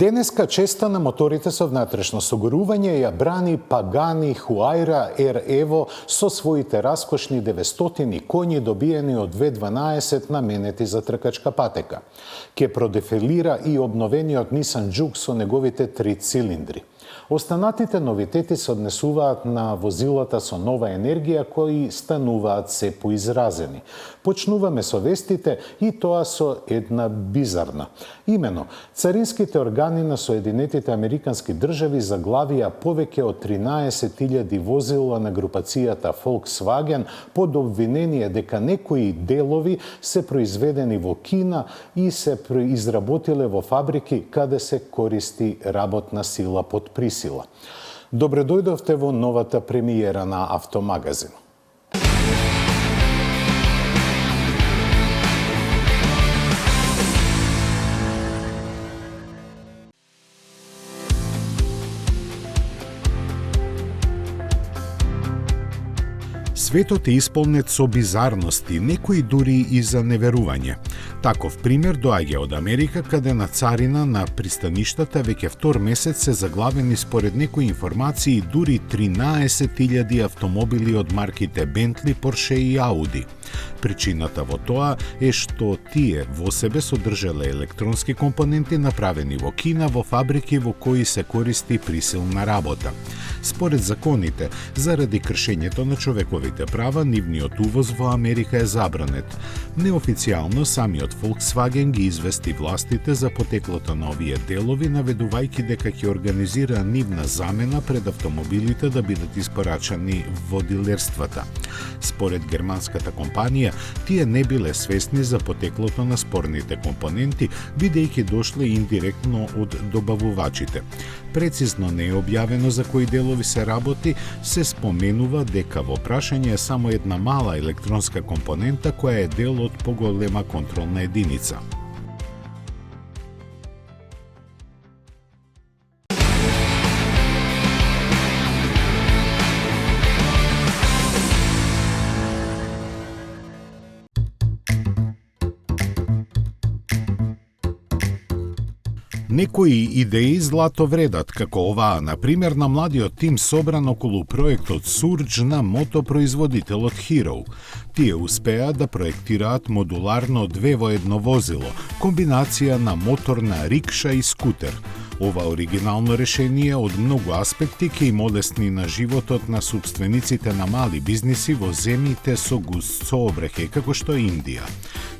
Денеска честа на моторите со внатрешно согорување ја брани Пагани Хуайра Ер Ево со своите раскошни 900 коњи добиени од 2012 наменети за тркачка патека. Ке продефилира и обновениот Nissan Juke со неговите 3 цилиндри. Останатите новитети се однесуваат на возилата со нова енергија кои стануваат се поизразени. Почнуваме со вестите и тоа со една бизарна. Имено, царинските органи на Соединетите Американски држави заглавија повеќе од 13.000 возила на групацијата Volkswagen под обвинение дека некои делови се произведени во Кина и се изработиле во фабрики каде се користи работна сила под присила. Добре дојдовте во новата премиера на Автомагазин. Светот е исполнет со бизарности, некои дури и за неверување. Таков пример доаѓа од Америка, каде на царина на пристаништата веќе втор месец се заглавени според некои информации дури 13.000 автомобили од марките Бентли, Порше и Ауди. Причината во тоа е што тие во себе содржале електронски компоненти направени во Кина во фабрики во кои се користи присилна работа. Според законите, заради кршењето на човековите права, нивниот увоз во Америка е забранет. Неофицијално самиот Volkswagen ги извести властите за потеклото на овие делови, наведувајќи дека ќе организира нивна замена пред автомобилите да бидат испорачани во дилерствата. Според германската компанија, тие не биле свесни за потеклото на спорните компоненти, бидејќи дошле индиректно од добавувачите. Прецизно не е објавено за кои делови се работи, се споменува дека во прашање е само една мала електронска компонента која е дел од поголема контролна единица. Некои идеи злато вредат, како оваа, например, на младиот тим собран околу проектот Surge на мотопроизводителот Hero. Тие успеа да проектираат модуларно 2 во 1 возило, комбинација на моторна рикша и скутер. Ова оригинално решение од многу аспекти ќе им олесни на животот на сопствениците на мали бизниси во земјите со густ сообраќај, како што е Индија.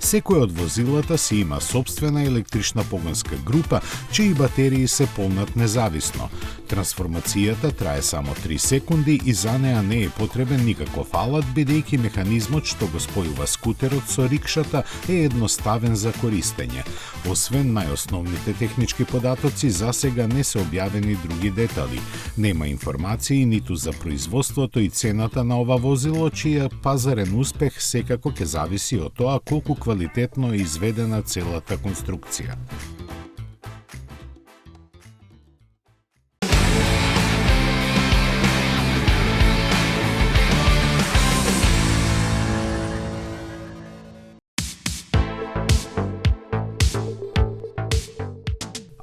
Секој од возилата си има сопствена електрична погонска група, чии батерии се полнат независно. Трансформацијата трае само 3 секунди и за неа не е потребен никаков алат, бидејќи механизмот што го спојува скутерот со рикшата е едноставен за користење. Освен најосновните технички податоци, за сега не се објавени други детали. Нема информации ниту за производството и цената на ова возило, чија пазарен успех секако ќе зависи од тоа колку квалитетно е изведена целата конструкција.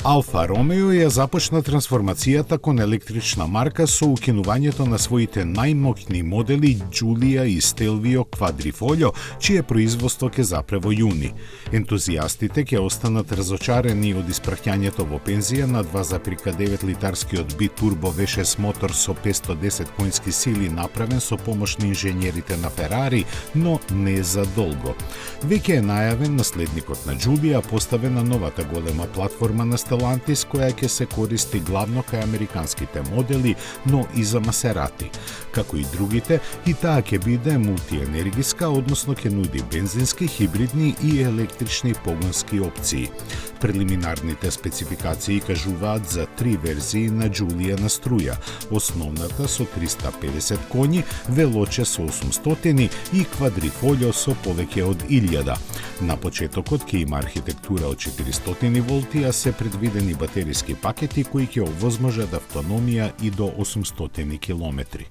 Алфа Ромео ја започна трансформацијата кон електрична марка со укинувањето на своите најмоќни модели Giulia и Stelvio Quadrifoglio, чие производство ќе запре во јуни. Ентузијастите ќе останат разочарени од испраќањето во пензија на 2,9 литарскиот битурбо V6 мотор со 510 коњски сили направен со помош на инженерите на Ферари, но не за долго. Веќе е најавен наследникот на Giulia, поставен на новата голема платформа на Stellantis, која ќе се користи главно кај американските модели, но и за Maserati. Како и другите, и таа ќе биде мултиенергиска, односно ќе нуди бензински, хибридни и електрични погонски опции. Прелиминарните спецификации кажуваат за 3 верзии на Giulia на струја, основната со 350 коњи, велоче со 800 и квадрифолио со повеќе од 1000. На почетокот ќе има архитектура од 400 волти, а се предвидени батериски пакети кои ќе овозможат автономија и до 800 километри.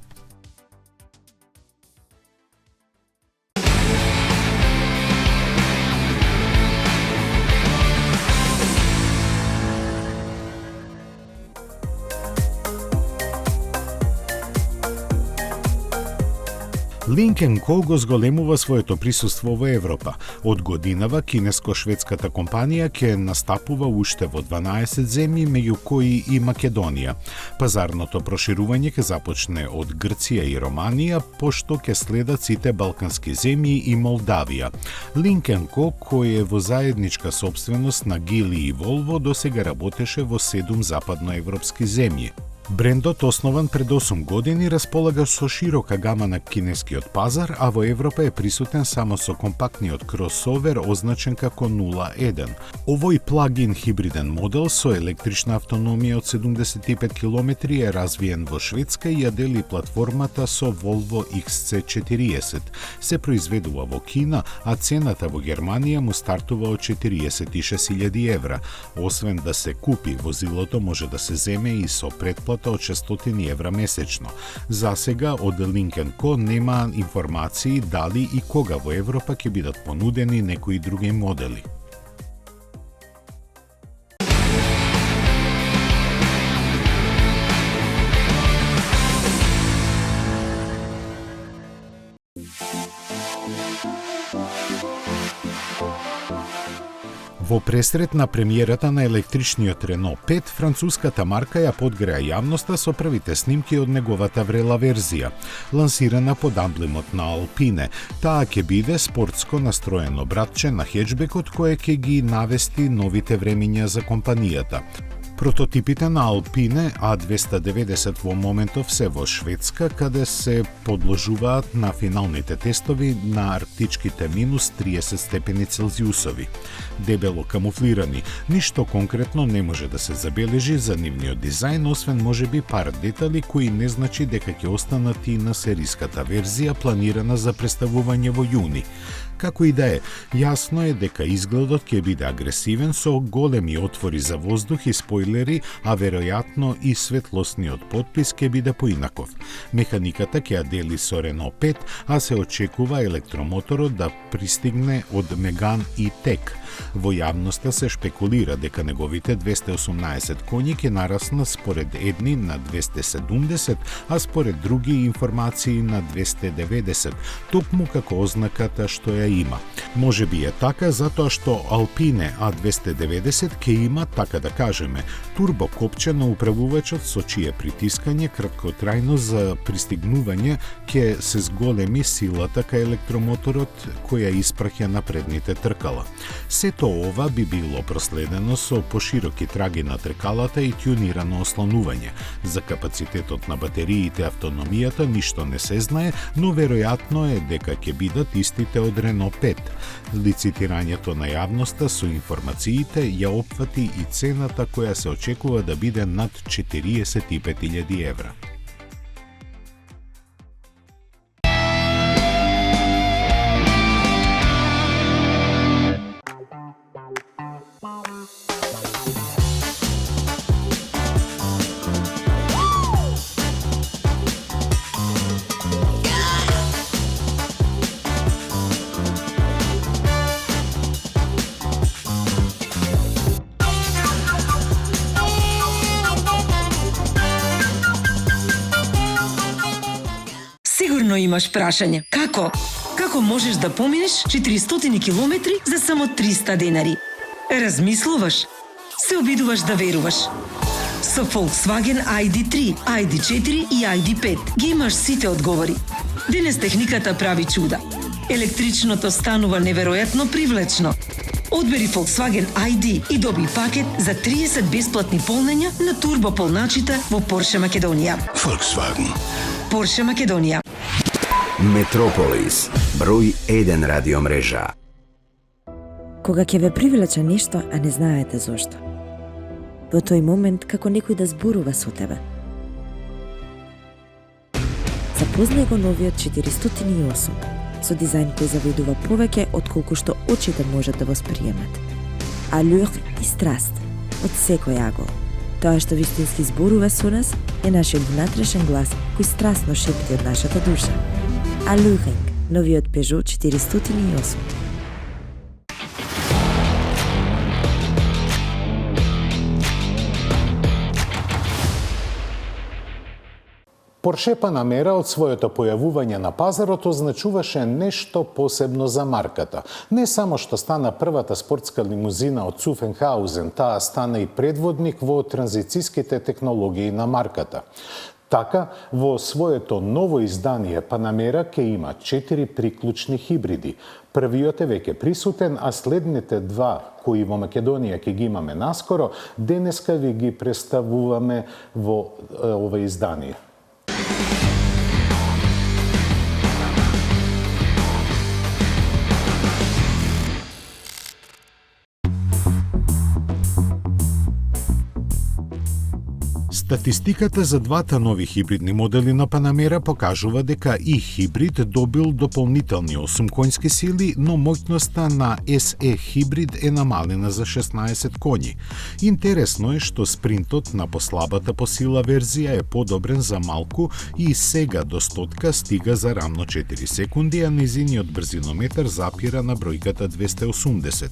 Lynk & Co го зголемува своето присуство во Европа. Од годинава кинеско-шведската компанија ќе настапува уште во 12 земји, меѓу кои и Македонија. Пазарното проширување ќе започне од Грција и Романија, пошто ќе следат сите балкански земји и Молдавија. Lynk & Co, кој е во заедничка собственост на Geely и Volvo, досега работеше во 7 западноевропски земји. Брендот, основан пред 8 години, располага со широка гама на кинескиот пазар, а во Европа е присутен само со компактниот кросовер означен како 01. Овој плагин хибриден модел со електрична автономија од 75 км е развиен во Шведска и ја дели платформата со Volvo XC40. Се произведува во Кина, а цената во Германија му стартува од 46.000 евра. Освен да се купи, возилото може да се земе и со претплата од 600 евра месечно. За сега од Lynk & Co нема информации дали и кога во Европа ќе бидат понудени некои други модели. Во пресрет на премиерата на електричниот Renault 5, француската марка ја подгреа јавноста со првите снимки од неговата врела верзија, лансирана под амблемот на Alpine. Таа ќе биде спортско настроено братче на хеджбекот кое ќе ги навести новите времиња за компанијата. Прототипите на Alpine A290 во моментов се во Шведска, каде се подложуваат на финалните тестови на арктичките минус 30 степени Целзиусови. Дебело камуфлирани, ништо конкретно не може да се забележи за нивниот дизајн, освен можеби пар детали кои не значи дека ќе останат и на сериската верзија планирана за представување во јуни. Како и да е, јасно е дека изгледот ќе биде агресивен со големи отвори за воздух и спойлери, а веројатно и светлосниот подпис ќе биде поинаков. Механиката ќе ја дели со Renault 5, а се очекува електромоторот да пристигне од Megane E-Tech. Во јавноста се шпекулира дека неговите 218 коњи ќе нараснат според едни на 270, а според други информации на 290, токму како ознаката што ја има. Може би е така затоа што Alpine A290 ќе има, така да кажеме, турбокопче на управувачот со чие притискање краткотрајно за пристигнување ќе се зголеми силата кај електромоторот која испраќа на предните тркала. Сето ова би било проследено со пошироки траги на тркалата и тюнирано ослонување. За капацитетот на батериите и автономијата ништо не се знае, но веројатно е дека ќе бидат истите од Renault 5. Лицитирањето на јавноста со информациите ја опфати и цената која се очекува да биде над 45.000 евра. Сигурно имаш прашање. Како? Како можеш да поминеш 400 километри за само 300 денари? Размислуваш? Се обидуваш да веруваш. Со Volkswagen ID3, ID4 и ID5 ги имаш сите одговори. Денес техниката прави чуда. Електричното станува неверојатно привлечно. Одбери Volkswagen ID и доби пакет за 30 бесплатни полнења на турбополначите во Porsche Македонија. Volkswagen. Porsche Македонија. Метрополис, број 1 радиомрежа. Кога ќе ве привлече нешто, а не знаете зошто. Во тој момент како некој да зборува со тебе. Запознај го новиот 408, со дизајн кој заведува повеќе отколку што очите можат да восприемат. Алюр и страст од секој агол. Тоа што вистински зборува со нас е нашиот внатрешен глас кој страстно шепти од нашата душа. Алюринг, новиот Peugeot 408. Порше Панамера од своето појавување на пазарот означуваше нешто посебно за марката. Не само што стана првата спортска лимузина од Цуфенхаузен, таа стана и предводник во транзициските технологии на марката. Така, во своето ново издание Панамера ќе има 4 приклучни хибриди. Првиот е веќе присутен, а следните два, кои во Македонија ќе ги имаме наскоро, денеска ви ги представуваме во ова издание. Статистиката за двата нови хибридни модели на Панамера покажува дека и хибрид добил дополнителни 8 конски сили, но моќноста на SE хибрид е намалена за 16 коњи. Интересно е што спринтот на послабата по сила верзија е подобрен за малку и сега до стотка стига за рамно 4 секунди, а незиниот брзинометар запира на бројката 280.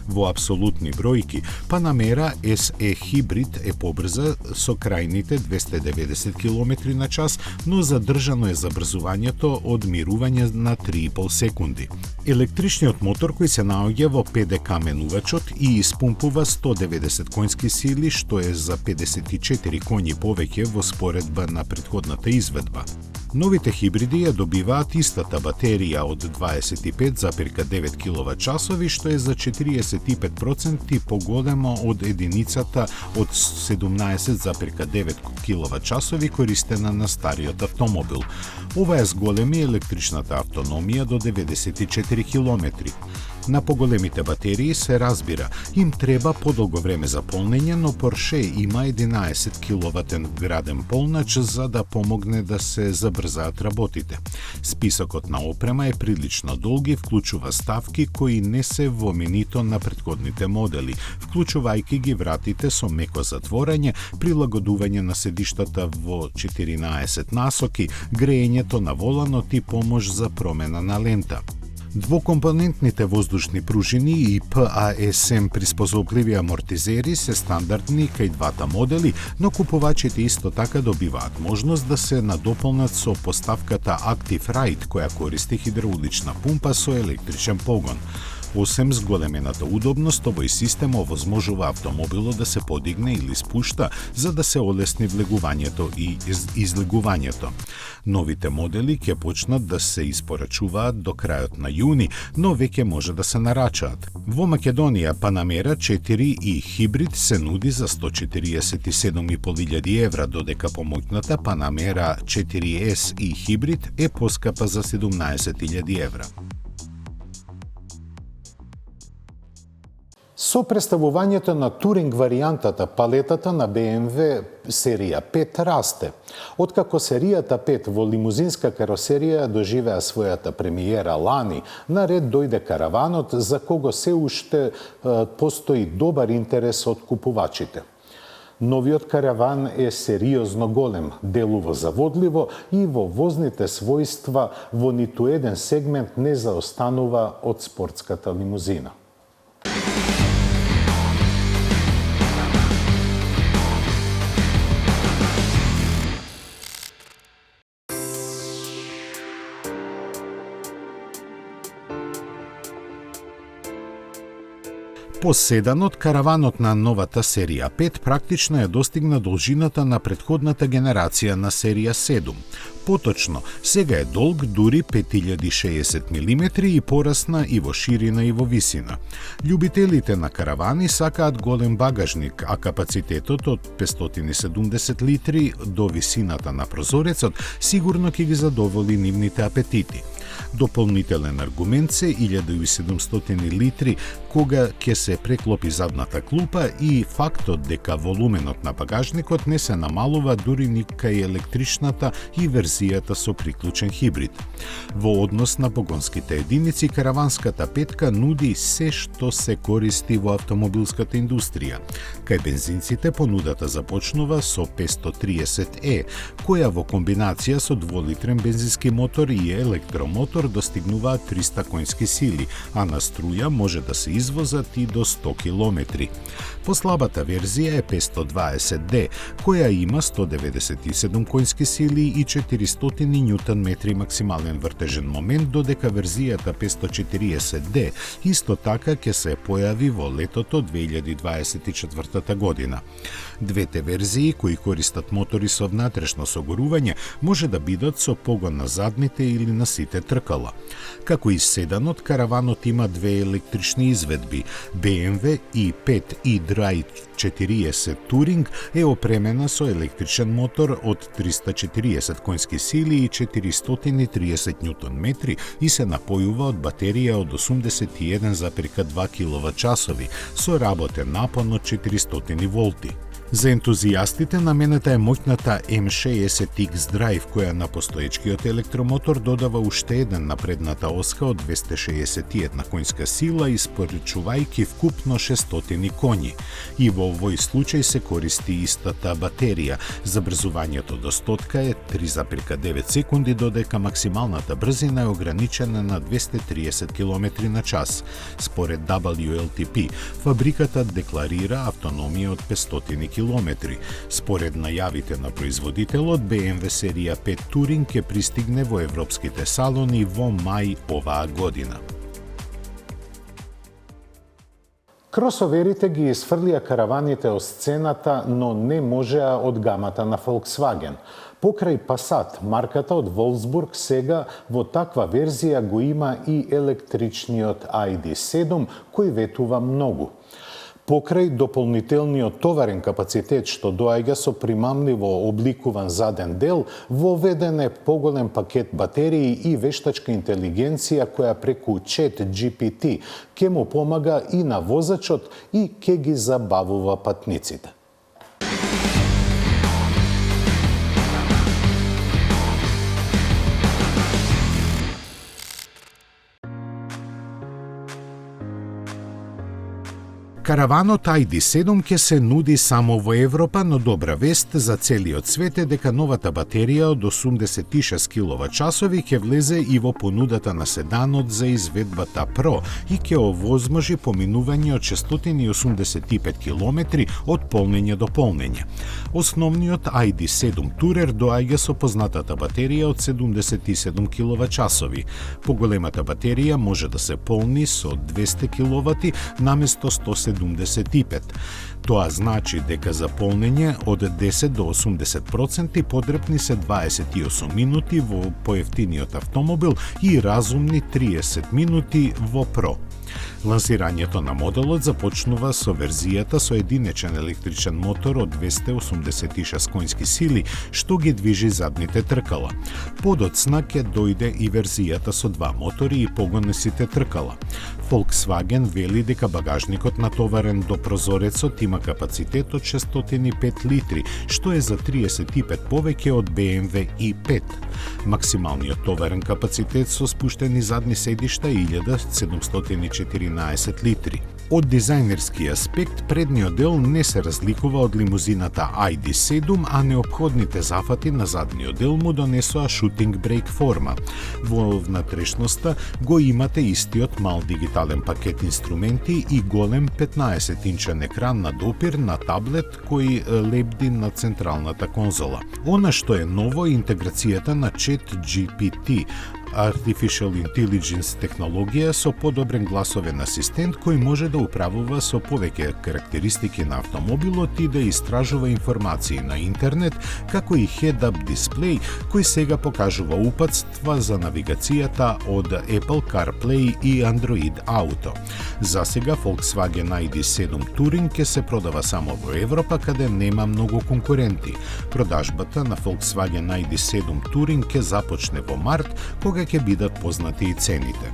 Во апсолутни бројки, Панамера SE хибрид е побрза со крајните 290 км на час, но задржано е забрзувањето од мирување на 3,5 секунди. Електричниот мотор кој се наоѓа во ПДК менувачот и испумпува 190 конски сили, што е за 54 коњи повеќе во споредба на претходната изведба. Новите хибриди ја добиваат истата батерија од 25,9 киловат-часови, што е за 45% поголемо од единицата од 17,9 киловат-часови користена на стариот автомобил. Ова е зголеми електричната автономија до 94 километри. На поголемите батерии се разбира, им треба подолго време за полнење, но Порше има 11 киловатен граден полнач за да помогне да се забрзаат работите. Списокот на опрема е прилично долг и вклучува ставки кои не се во менито на претходните модели, вклучувајќи ги вратите со меко затворање, прилагодување на седиштата во 14 насоки, греењето на воланот и помош за промена на лента. Двокомпонентните воздушни пружини и PASM приспособливи амортизери се стандардни кај двата модели, но купувачите исто така добиваат можност да се надополнат со поставката Active Ride, која користи хидраулична пумпа со електричен погон. Осем зголемената удобност, овој систем овозможува автомобилот да се подигне или спушта, за да се олесни влегувањето и излегувањето. Новите модели ќе почнат да се испорачуваат до крајот на јуни, но веќе може да се нарачаат. Во Македонија Панамера 4 и хибрид се нуди за 147.500 евра, додека помоќната Панамера 4S и хибрид е поскапа за 17.000 евра. Со представувањето на туринг варијантата, палетата на BMW серија 5 расте. Откако серијата 5 во лимузинска каросерија доживеа својата премиера лани, наред дојде караванот за кого се уште постои добар интерес од купувачите. Новиот караван е сериозно голем, делово заводливо и во возните својства во ниту еден сегмент не заостанува од спортската лимузина. По седанот, караванот на новата серија 5 практично ја достигна должината на претходната генерација на серија 7. Поточно, сега е долг дури 5060 мм и порасна и во ширина и во висина. Љубителите на каравани сакаат голем багажник, а капацитетот од 570 литри до висината на прозорецот сигурно ќе ги задоволи нивните апетити. Дополнителен аргумент се 1700 литри кога ќе се преклопи задната клупа и фактот дека волуменот на багажникот не се намалува дури ни кај електричната и верзијата со приклучен хибрид. Во однос на погонските единици, караванската петка нуди се што се користи во автомобилската индустрија. Кај бензинците понудата започнува со 530E, која во комбинација со дволитрен бензински мотор и електромотор достигнуваат 300 конски сили, а на струја може да се извозат и до 100 км. Послабата верзија е 520D, која има 197 конски сили и 400 Нм максимален вртежен момент, додека верзијата 540D исто така ќе се појави во летото 2024 година. Двете верзии кои користат мотори со внатрешно согорување може да бидат со погон на задните или на сите тркала. Како и седанот, караванот има две електрични изведби. BMW i5 e-Drive 40 Touring е опремена со електричен мотор од 340 конски сили и 430 Нм и се напојува од батерија од 81,2 кВт со работен напон од 400 волти. За ентузијастите наменета е моќната M60X Drive, која на постоечкиот електромотор додава уште еден на предната оска од 261 конска сила, испорачувајќи вкупно 600 коњи. И во овој случај се користи истата батерија. Забрзувањето до стотка е 3,9 секунди, додека максималната брзина е ограничена на 230 км на час. Според WLTP, фабриката декларира автономија од 500 км. Според најавите на производителот, BMW серија 5 Touring ќе пристигне во европските салони во мај оваа година. Кросоверите ги изфрлија караваните од сцената, но не можеа од гамата на Volkswagen. Покрај Passat, марката од Wolfsburg сега во таква верзија го има и електричниот ID.7, кој ветува многу. Покрај дополнителниот товарен капацитет што доаѓа со примамливо обликуван заден дел, воведен е поголем пакет батерии и вештачка интелигенција која преку ChatGPT ќе му помага и на возачот и ќе ги забавува патниците. Караванот ID.7 ќе се нуди само во Европа, но добра вест за целиот свет е дека новата батерија од 86 кВт ќе влезе и во понудата на седанот за изведбата Pro и ќе овозможи поминување од 685 км од полнење до полнење. Основниот ID.7 Tourer доаѓа со познатата батерија од 77 кВт. Поголемата батерија може да се полни со 200 кВт наместо 175. Тоа значи дека за полнење од 10 до 80% потребни се 28 минути во поевтиниот автомобил и разумни 30 минути во Pro. Лансирањето на моделот започнува со верзијата со единечен електричен мотор од 286 конски сили, што ги движи задните тркала. Подоцна ќе дојде и верзијата со два мотори и погон на сите тркала. Volkswagen вели дека багажникот натоварен до прозорецот има капацитет од 605 литри, што е за 35 повеќе од BMW i5. Максималниот товарен капацитет со спуштени задни седишта е 1714 литри. Од дизајнерски аспект, предниот дел не се разликува од лимузината ID.7, а неопходните зафати на задниот дел му донесоа шутинг брейк форма. Во внатрешноста го имате истиот мал дигитален пакет инструменти и голем 15-инчен екран на допир на таблет кој лебди на централната конзола. Она што е ново е интеграцијата на ChatGPT, Artificial Intelligence технологија со подобрен гласовен асистент кој може да управува со повеќе карактеристики на автомобилот и да истражува информации на интернет, како и head-up дисплеј кој сега покажува упатства за навигацијата од Apple CarPlay и Android Auto. За сега Volkswagen ID7 Touring ќе се продава само во Европа, каде нема многу конкуренти. Продажбата на Volkswagen ID7 Touring ќе започне во март, кога ќе бидат познати и цените.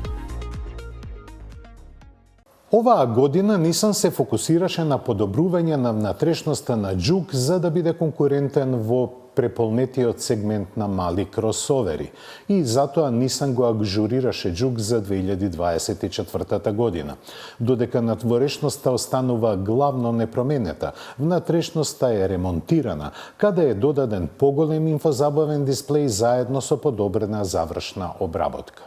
Оваа година Nissan се фокусираше на подобрување на внатрешноста на Juke за да биде конкурентен во преполнетиот сегмент на мали кросовери. И затоа Nissan го ажурираше Juke за 2024 година. Додека надворешноста останува главно непроменета, внатрешноста е ремонтирана, каде е додаден поголем инфозабавен дисплеј заедно со подобрена завршна обработка.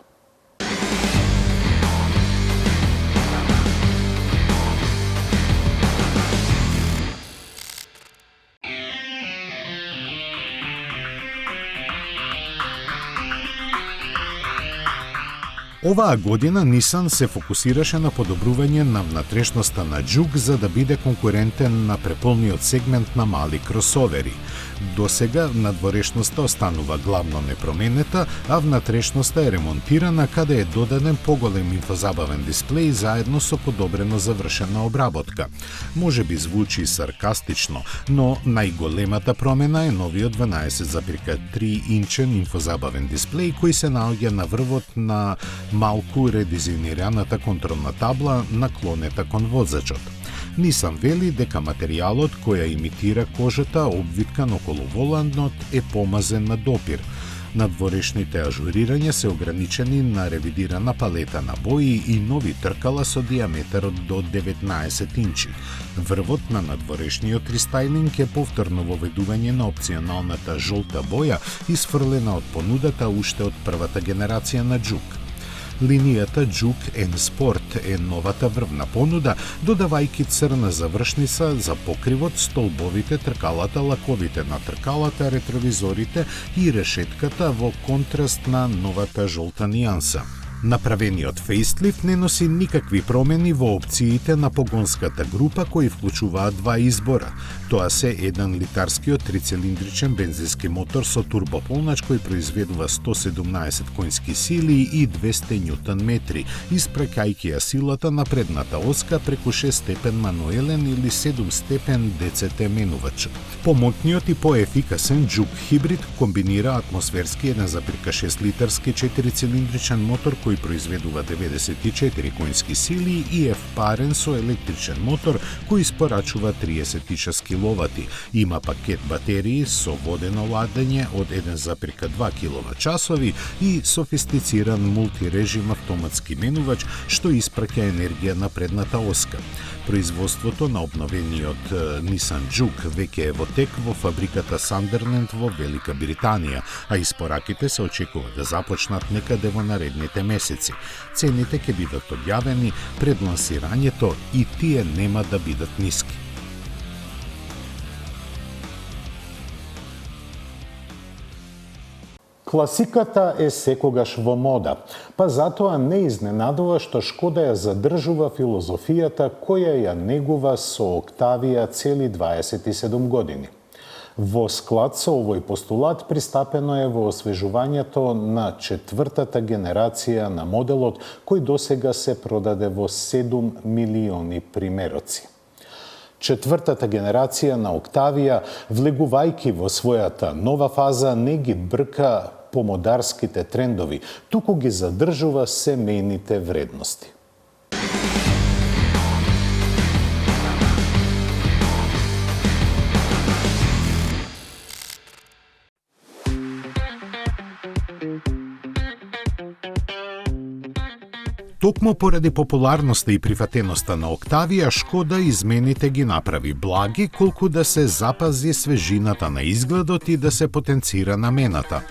Оваа година Nissan се фокусираше на подобрување на внатрешноста на Juke за да биде конкурентен на преполниот сегмент на мали кросовери. Досега надворешноста останува главно непроменета, а внатрешноста е ремонтирана, каде е додаден поголем инфозабавен дисплеј заедно со подобрено завршена обработка. Може би звучи саркастично, но најголемата промена е новиот 12,3 инчен инфозабавен дисплеј кој се наоѓа на врвот на малку редизајнираната контролна табла наклонета кон возачот. Nissan вели дека материјалот која имитира кожата обвиткан околу воланот е помазен на допир. Надворешните ажурирања се ограничени на ревидирана палета на бои и нови тркала со диаметар до 19 инчи. Врвот на надворешниот рестайлинг е повторно воведување на опционалната жолта боја, исфрлена од понудата уште од првата генерација на Juke. Линијата Juke N Sport е новата врвна понуда, додавајќи црна завршница за покривот, столбовите, тркалата, лаковите на тркалата, ретровизорите и решетката во контраст на новата жолта нијанса. Направениот фейслифт не носи никакви промени во опциите на погонската група кои вклучуваат два избора. Тоа се 1 литарскиот трицилиндричен бензински мотор со турбополнач кој произведува 117 конски сили и 200 ньютон метри, испрекајќи ја силата на предната оска преку 6 степен мануелен или 7 степен ДЦТ менувач. Помотниот и поефикасен Juke хибрид комбинира атмосферски 1,6 литарски 4-цилиндричен мотор кој произведува 94 конски сили и е впарен со електричен мотор кој испорачува 36 киловати. Има пакет батерии со водено ладење од 1,2 киловат-часови и софистициран мултирежим автоматски менувач што испраќа енергија на предната оска. Производството на обновениот Nissan Juke веќе е во тек во фабриката Сандерленд во Велика Британија, а испораките се очекува да започнат некаде во наредните месеци. Цените ќе бидат објавени пред лансирањето и тие нема да бидат ниски. Класиката е секогаш во мода, па затоа не изненадува што Шкода ја задржува филозофијата која ја негува со Октавија цели 27 години. Во склад со овој постулат пристапено е во освежувањето на четвртата генерација на моделот кој досега се продаде во 7 милиони примероци. Четвртата генерација на Октавија, влегувајќи во својата нова фаза, не ги брка помодарските трендови, туку ги задржува семејните вредности. Токму поради популарноста и прифатеноста на Октавија, Шкода измените ги направи благи, колку да се запази свежината на изгледот и да се потенцира намената.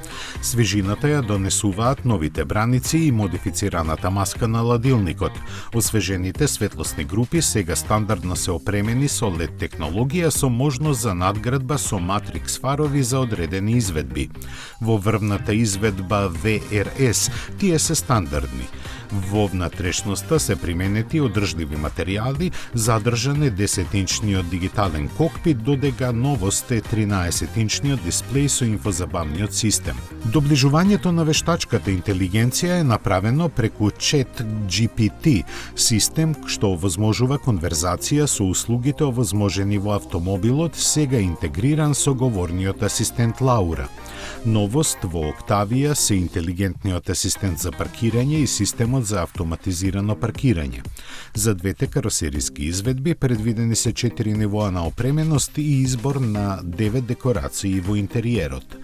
Свежината ја донесуваат новите браници и модифицираната маска на ладилникот. Освежените светлосни групи сега стандардно се опремени со LED технологија со можност за надградба со матрикс фарови за одредени изведби. Во врвната изведба VRS тие се стандардни. Во внатрешноста се применети одржливи материјали, задржан е 10-инчниот дигитален кокпит, додека новост е 13-инчниот дисплеј со инфозабавниот систем. Доближувањето на вештачката интелигенција е направено преку ChatGPT, систем што овозможува конверзација со услугите овозможени во автомобилот, сега интегриран со говорниот асистент Лаура. Новост во Октавија се интелигентниот асистент за паркирање и системот за автоматизирано паркирање. За двете каросериски изведби предвидени се 4 нивоа на опременост и избор на 9 декорации во интериерот.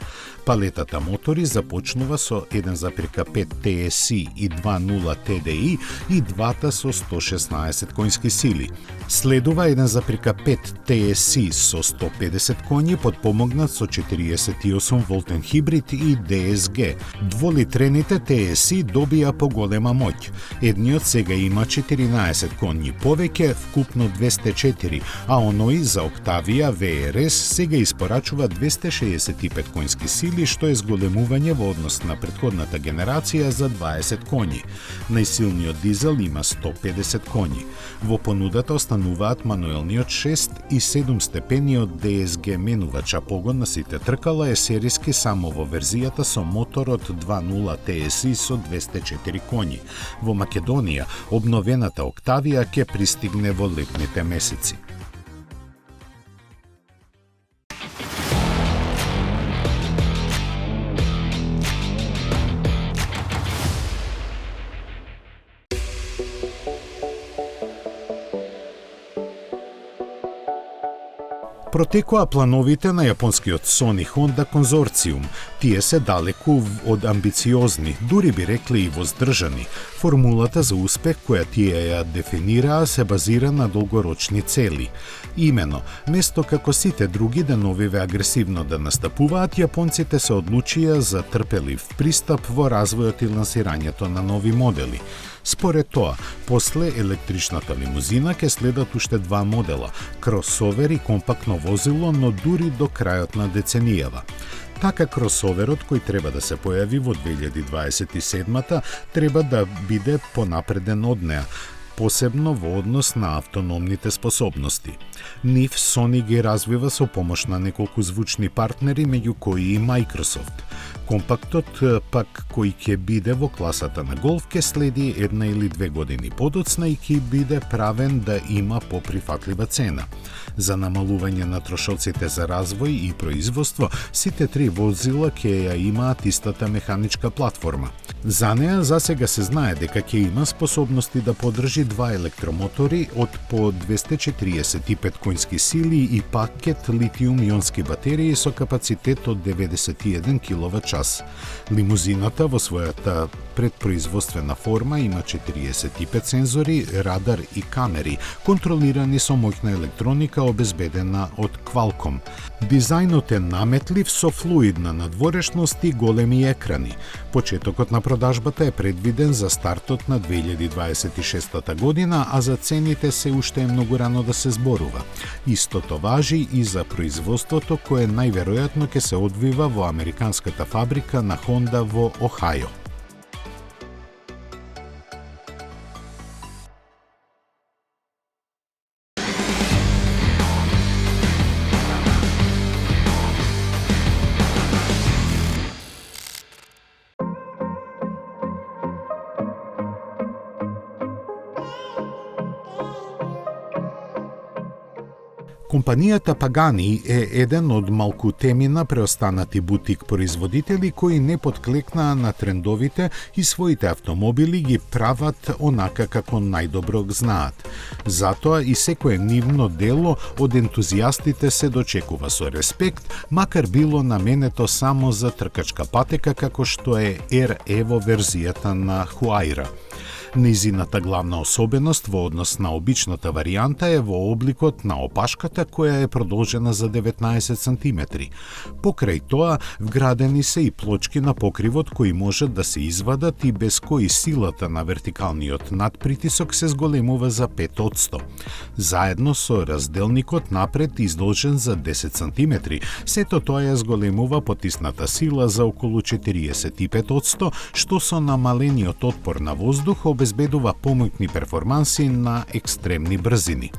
Палетата мотори започнува со 1,5 TSI и 2.0 TDI и двата со 116 конски сили. Следува 1,5 TSI со 150 коњи, подпомогнат со 48 волтен хибрид и DSG. Дволитрените TSI добија поголема моќ. Едниот сега има 14 коњи повеќе, вкупно 204, а оној за Октавија VRS сега испорачува 265 конски сили, што е зголемување во однос на претходната генерација за 20 коњи. Најсилниот дизел има 150 коњи. Во понудата остануваат мануелниот 6 и 7 степениот DSG менувач, а погон на сите тркала е сериски само во верзијата со моторот 2.0 TSI со 204 коњи. Во Македонија, обновената Октавија ќе пристигне во летните месеци. Протекоа плановите на јапонскиот Sony Honda конзорциум. Тие се далеку од амбициозни, дури би рекле и воздржани. Формулата за успех која тие ја дефинираа се базира на долгорочни цели. Имено, место како сите други деновиве агресивно да настапуваат, јапонците се одлучија за трпелив пристап во развојот и лансирањето на нови модели. Според тоа, после електричната лимузина ќе следат уште два модела – кросовер и компактно возило, но дури до крајот на деценијава. Така кросоверот кој треба да се појави во 2027-та треба да биде понапреден од неа, посебно во однос на автономните способности. Нив Sony ги развива со помош на неколку звучни партнери, меѓу кои и Microsoft. Компактот, пак кој ќе биде во класата на Golf, ќе следи 1 или 2 години подоцна и ќе биде правен да има поприфатлива цена. За намалување на трошоците за развој и производство, сите три возила ќе ја имаат истата механичка платформа. За неа засега се знае дека ќе има способности да подржи два електромотори од по 245 конски сили и пакет литиум-ионски батерии со капацитет од 91 кВт. Лимузината во својата предпроизводствена форма има 45 сензори, радар и камери, контролирани со моќна електроника обезбедена од Qualcomm. Дизајнот е наметлив со флуидна надворешност и големи екрани. Почетокот на продажбата е предвиден за стартот на 2026 година, а за цените се уште е многу рано да се зборува. Истото важи и за производството кое најверојатно ќе се одвива во американската фабрика на Honda во Охајо. Компанијата Pagani е еден од малкутемина преостанати бутик производители кои не подклекнаа на трендовите и своите автомобили ги прават онака како најдобро знаат. Затоа и секое нивно дело од ентузијастите се дочекува со респект, макар било наменето само за тркачка патека како што е Air Evo верзијата на Huayra. Нејзината главна особеност во однос на обичната варијанта е во обликот на опашката која е продолжена за 19 сантиметри. Покрај тоа, вградени се и плочки на покривот кои можат да се извадат и без кои силата на вертикалниот надпритисок се зголемува за 5%. Заедно со разделникот напред издолжен за 10 сантиметри, сето тоа ја зголемува потисната сила за околу 45%, што со намалениот отпор на воздух обезбедува помоќни перформанси на екстремни брзини.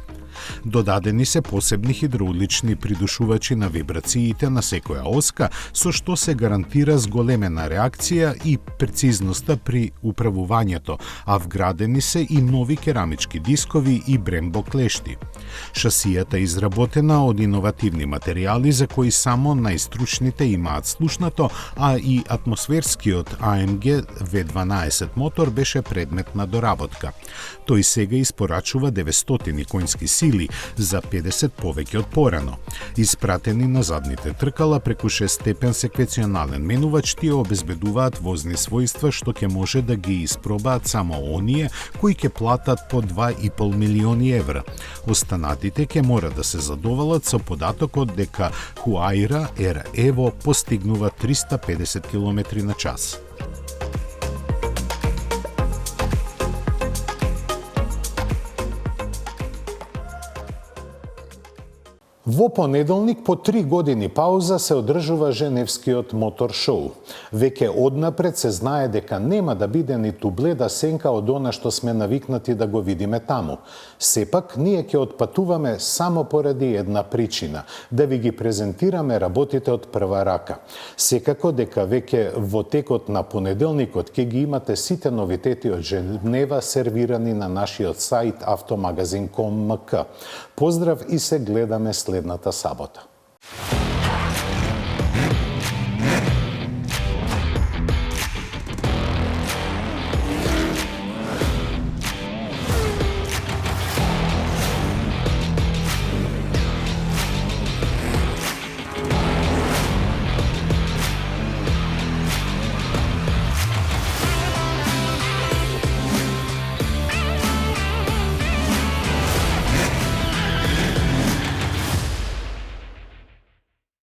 Додадени се посебни хидраулични придушувачи на вибрациите на секоја оска, со што се гарантира зголемена реакција и прецизноста при управувањето, а вградени се и нови керамички дискови и брембо клешти. Шасијата е изработена од иновативни материјали за кои само најстручните имаат слушнато, а и атмосферскиот AMG V12 мотор беше предмет на доработка. Тој сега испорачува 900 конски сили за 50 повеќе од порано. Испратени на задните тркала преку 6-степен секвенционален менувач, тие обезбедуваат возни својства што ќе може да ги испробаат само оние кои ќе платат по 2,5 милиони евра. Останатите ќе мора да се задоволат со податокот дека Huayra Air Evo постигнува 350 км на час. Во понеделник, по 3 години пауза, се одржува Женевскиот мотор шоу. Веќе однапред се знае дека нема да биде ниту бледа сенка од она што сме навикнати да го видиме таму. Сепак, ние ќе отпатуваме само поради една причина – да ви ги презентираме работите од прва рака. Секако дека веќе во текот на понеделникот ќе ги имате сите новитети од Женева сервирани на нашиот сајт автомагазин.com.mk. Поздрав и се гледаме следната сабота.